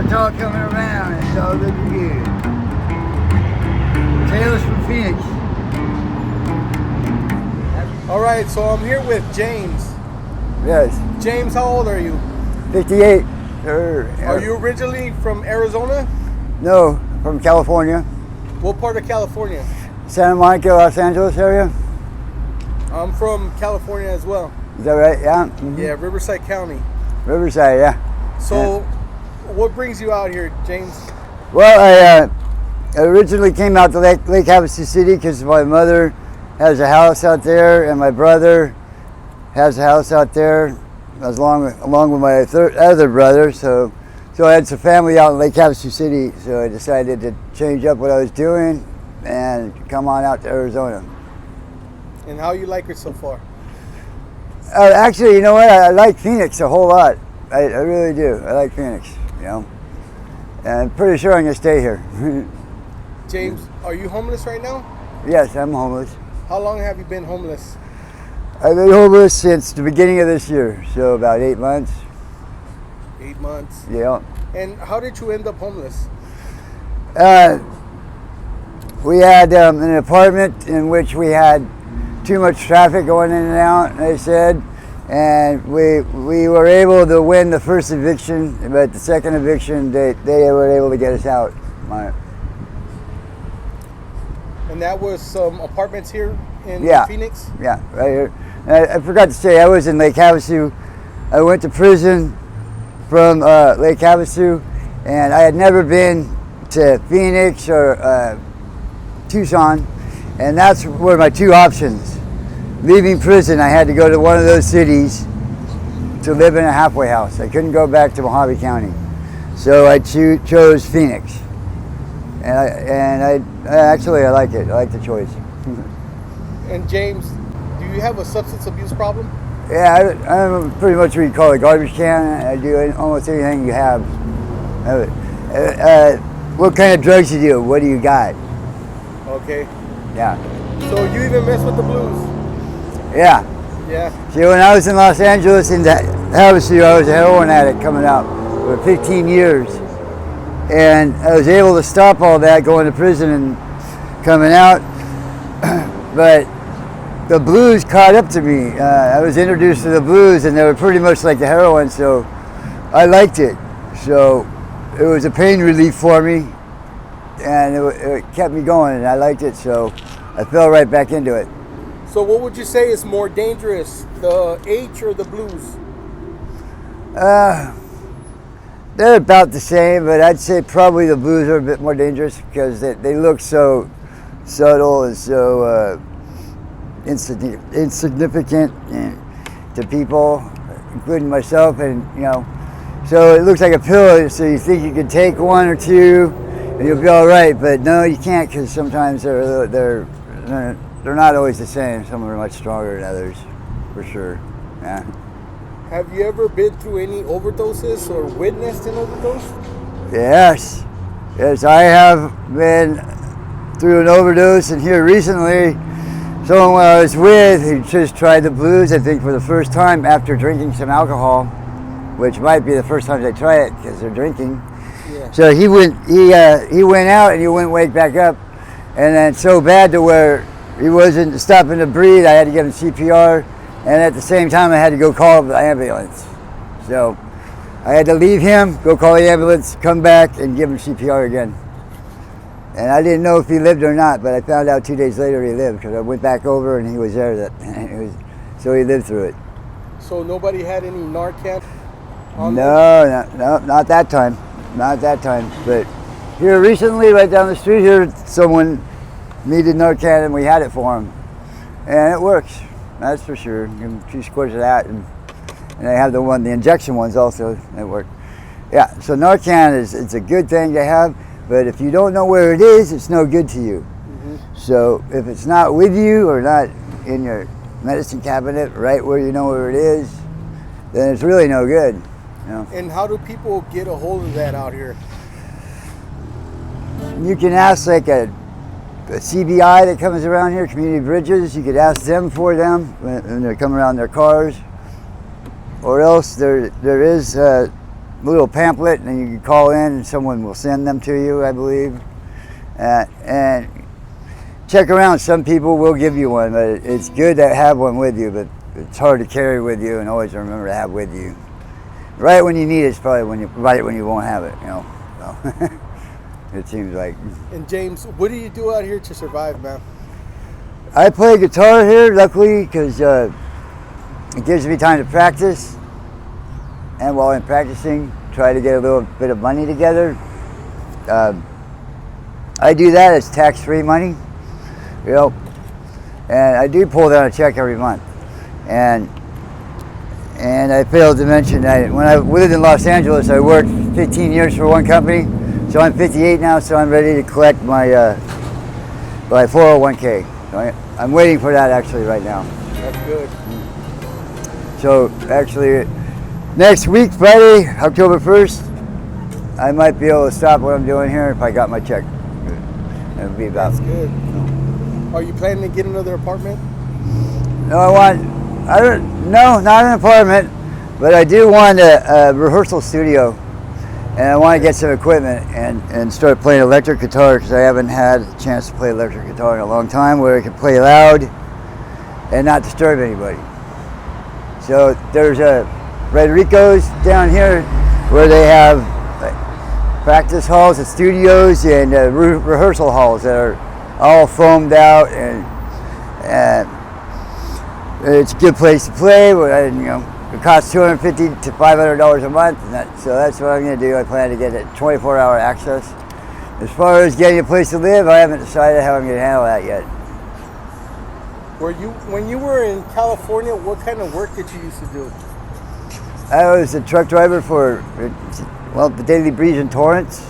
It's all coming around. It's all looking good. Tales from Phoenix. All right, so I'm here with James. Yes. James, how old are you? 58. Are you originally from Arizona? No, from California. What part of California? Santa Monica, Los Angeles area. I'm from California as well. Is that right? Yeah. Mm-hmm. Yeah, Riverside County. Riverside, yeah. So, what brings you out here, James? Well, I originally came out to Lake Havasu City because my mother has a house out there, and my brother has a house out there, along with my other brother. So I had some family out in Lake Havasu City. So I decided to change up what I was doing and come on out to Arizona. And how you like it so far? Actually, you know what? I like Phoenix a whole lot. I really do. I like Phoenix, you know. And I'm pretty sure I'm going to stay here. James, are you homeless right now? Yes, I'm homeless. How long have you been homeless? I've been homeless since the beginning of this year, so about 8 months. 8 months? Yeah. And how did you end up homeless? We had an apartment in which we had too much traffic going in and out, they said, and we were able to win the first eviction, but the second eviction they were able to get us out. And that was some apartments here in Phoenix? Yeah, right here. I forgot to say, I was in Lake Havasu. I went to prison from Lake Havasu, and I had never been to Phoenix or Tucson, and that's were my two options. Leaving prison, I had to go to one of those cities to live in a halfway house. I couldn't go back to Mojave County, so I chose Phoenix. And I actually like it. I like the choice. And James, do you have a substance abuse problem? Yeah, I'm pretty much what you call a garbage can. I do almost anything you have. What kind of drugs you do? What do you got? Okay. Yeah. So you even mess with the blues? Yeah. Yeah. See, when I was in Los Angeles in Havasu, I was a heroin addict coming out for 15 years. And I was able to stop all that going to prison and coming out. But the blues caught up to me. I was introduced to the blues, and they were pretty much like the heroin, so I liked it. So it was a pain relief for me, and it kept me going, and I liked it, so I fell right back into it. So what would you say is more dangerous, the H or the blues? They're about the same, but I'd say probably the blues are a bit more dangerous because they look so subtle and so insignificant to people, including myself, and you know, so it looks like a pill. So you think you can take one or two, and you'll be all right, but no, you can't, because sometimes they're not always the same. Some are much stronger than others, for sure. Yeah. Have you ever been through any overdoses or witnessed an overdose? Yes, I have been through an overdose, and here recently, someone I was with who just tried the blues, I think for the first time after drinking some alcohol, which might be the first time they try it because they're drinking. Yeah. So he went out and he wouldn't wake back up, and then so bad to where he wasn't stopping to breathe. I had to give him CPR. And at the same time, I had to go call the ambulance. So I had to leave him, go call the ambulance, come back, and give him CPR again. And I didn't know if he lived or not, but I found out 2 days later he lived, because I went back over and he was there. So he lived through it. So nobody had any Narcan on No, not that time. Not that time. But here recently, right down the street here, someone needed Narcan and we had it for him. And it works. That's for sure. Give them 2 squirts of that, and they have the injection ones also. They work. Yeah. So Narcan it's a good thing to have, but if you don't know where it is, it's no good to you. Mm-hmm. So if it's not with you or not in your medicine cabinet, right where you know where it is, then it's really no good. You know? And how do people get a hold of that out here? You can ask like a CBI that comes around here, Community Bridges. You could ask them for them when they come around their cars, or else there is little pamphlet, and you can call in, and someone will send them to you, I believe. And check around. Some people will give you one, but it's good to have one with you. But it's hard to carry with you, and always remember to have with you. Right when you need it is probably when you won't have it. You know. So it seems like. And James, what do you do out here to survive, man? I play guitar here, luckily, because it gives me time to practice. And while I'm practicing, try to get a little bit of money together. I do that as tax-free money, you know. And I do pull down a check every month. And I failed to mention that when I lived in Los Angeles, I worked 15 years for one company. So I'm 58 now, so I'm ready to collect my 401k. So I'm waiting for that actually right now. That's good. So actually, next week, Friday, October 1st, I might be able to stop what I'm doing here if I got my check. It would be about. That's good. Are you planning to get another apartment? No, not an apartment, but I do want a rehearsal studio. And I want to get some equipment and start playing electric guitar, because I haven't had a chance to play electric guitar in a long time where I can play loud and not disturb anybody. So there's a Red Rico's down here where they have practice halls and studios and rehearsal halls that are all foamed out, and it's a good place to play. It costs $250 to $500 a month, so that's what I'm going to do. I plan to get it 24-hour access. As far as getting a place to live, I haven't decided how I'm going to handle that yet. When you were in California, what kind of work did you used to do? I was a truck driver for, the Daily Breeze in Torrance.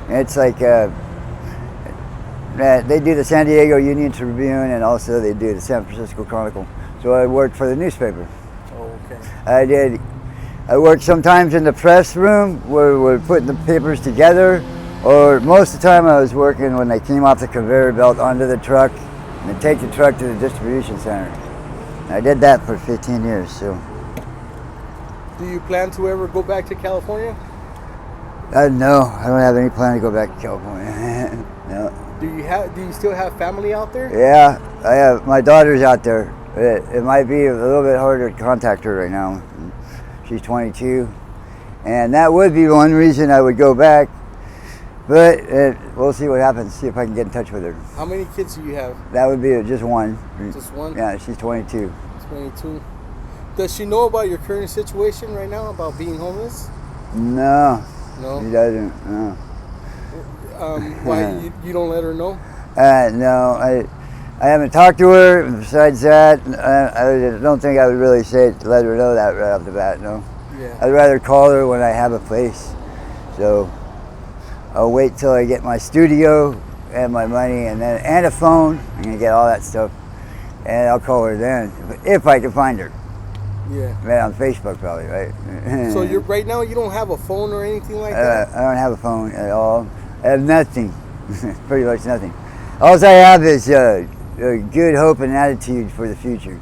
It's like, they do the San Diego Union Tribune, and also they do the San Francisco Chronicle. So I worked for the newspaper. Okay. I worked sometimes in the press room where we're putting the papers together, or most of the time I was working when they came off the conveyor belt onto the truck and then take the truck to the distribution center. I did that for 15 years. So. Do you plan to ever go back to California? No, I don't have any plan to go back to California. No. Do you still have family out there? Yeah, I have. My daughter's out there. It might be a little bit harder to contact her right now. She's 22, and that would be one reason I would go back. But we'll see what happens. See if I can get in touch with her. How many kids do you have? That would be just one. Just one? Yeah, she's 22. 22. Does she know about your current situation right now, about being homeless? No. No? She doesn't. No. Why you don't let her know? No, I haven't talked to her. Besides that, I don't think I would really let her know that right off the bat. No. Yeah. I'd rather call her when I have a place. So I'll wait till I get my studio and my money, and a phone. I'm gonna get all that stuff, and I'll call her then if I can find her. Yeah. Right on Facebook, probably, right? So right now you don't have a phone or anything like that? I don't have a phone at all. I have nothing. Pretty much nothing. All I have is a good hope and attitude for the future.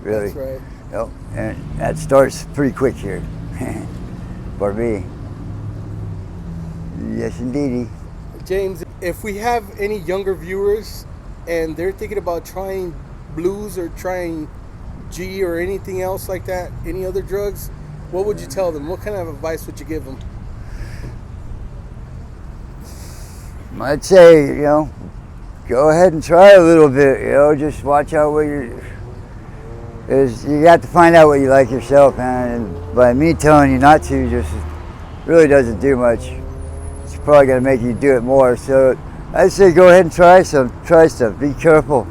Really. That's right. Yep. And that starts pretty quick here. For me. Yes, indeedy. James, if we have any younger viewers and they're thinking about trying blues or trying G or anything else like that, any other drugs, what would you tell them? What kind of advice would you give them? I'd say, go ahead and try a little bit, just watch out what you got to find out what you like yourself, man. And by me telling you not to, just really doesn't do much. It's probably gonna make you do it more. So I'd say go ahead and try stuff. Be careful.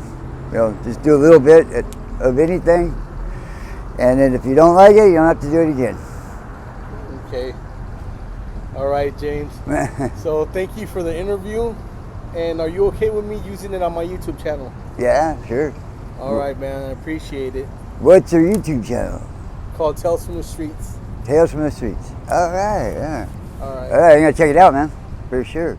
Just do a little bit of anything. And then if you don't like it, you don't have to do it again. Okay. All right, James. So thank you for the interview. And are you okay with me using it on my YouTube channel? Yeah, sure. All right, man. I appreciate it. What's your YouTube channel? Called Tales from the Streets. Tales from the Streets. All right, yeah. All right. All right, I'm going to check it out, man. For sure.